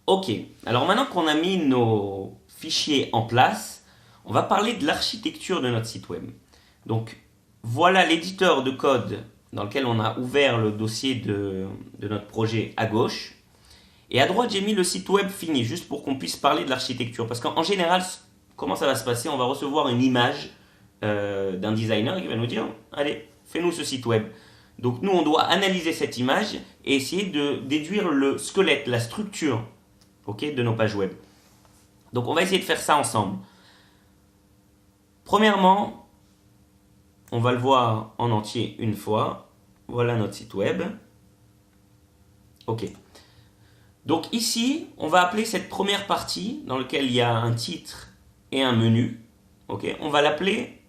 Ok, alors maintenant qu'on a mis nos fichiers en place, on va parler de l'architecture de notre site web. Donc voilà l'éditeur de code dans lequel on a ouvert le dossier de notre projet à gauche. Et à droite, j'ai mis le site web fini, juste pour qu'on puisse parler de l'architecture. Parce qu'en général, comment ça va se passer? On va recevoir une image d'un designer qui va nous dire, allez, fais-nous ce site web. Donc nous, on doit analyser cette image et essayer de déduire le squelette, la structure, ok, de nos pages web. Donc on va essayer de faire ça ensemble. Premièrement, on va le voir en entier une fois. Voilà notre site web. Ok. Donc ici, on va appeler cette première partie dans laquelle il y a un titre et un menu. Ok. On va l'appeler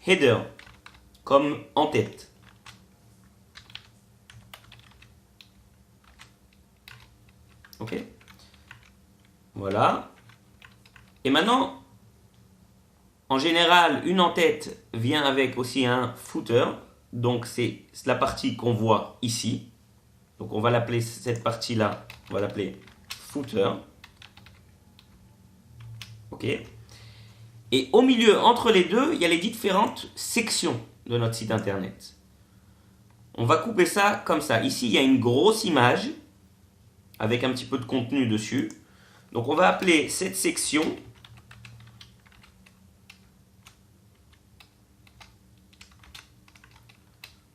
header, comme en tête. Ok. Voilà. Et maintenant, en général, une en-tête vient avec aussi un footer. Donc c'est la partie qu'on voit ici. Donc on va l'appeler cette partie-là, on va l'appeler footer. Ok. Et au milieu, entre les deux, il y a les différentes sections de notre site internet. On va couper ça comme ça. Ici, il y a une grosse image avec un petit peu de contenu dessus. Donc on va appeler cette section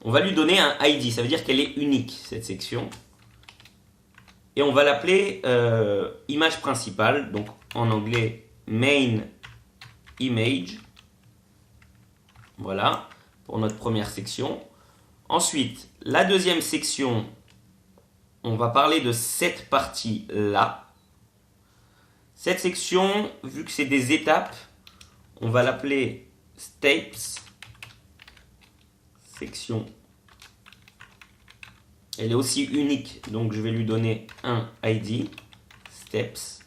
on va lui donner un ID, ça veut dire qu'elle est unique, cette section. Et on va l'appeler image principale, donc en anglais main image. Voilà, pour notre première section. Ensuite, la deuxième section, on va parler de cette partie-là. Cette section, vu que c'est des étapes, on va l'appeler steps. Section. Elle est aussi unique, donc je vais lui donner un ID, steps.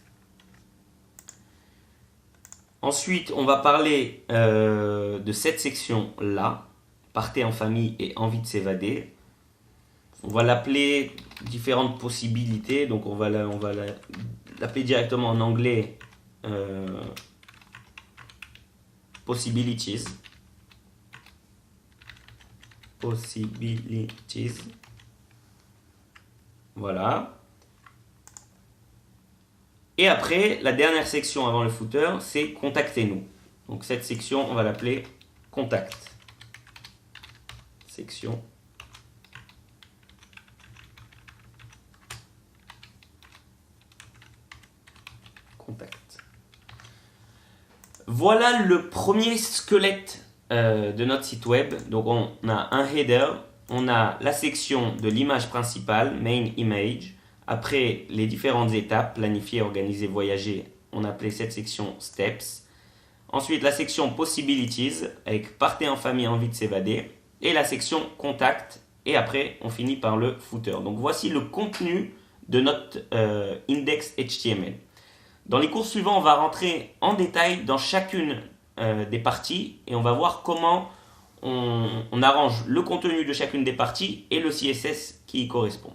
Ensuite, on va parler de cette section-là, partez en famille et envie de s'évader. On va l'appeler différentes possibilités, donc on va l'appeler directement en anglais possibilities. Possibilities. Voilà. Et après, la dernière section avant le footer, c'est contactez-nous. Donc cette section, on va l'appeler contact. Section. Contact. Voilà le premier squelette de notre site web. Donc on a un header, on a la section de l'image principale, main image. Après les différentes étapes, planifier, organiser, voyager, on a appelé cette section steps. Ensuite la section possibilities, avec partez en famille, envie de s'évader. Et la section contact. Et après on finit par le footer. Donc voici le contenu de notre index HTML. Dans les cours suivants, on va rentrer en détail dans chacune des parties et on va voir comment on arrange le contenu de chacune des parties et le CSS qui y correspond.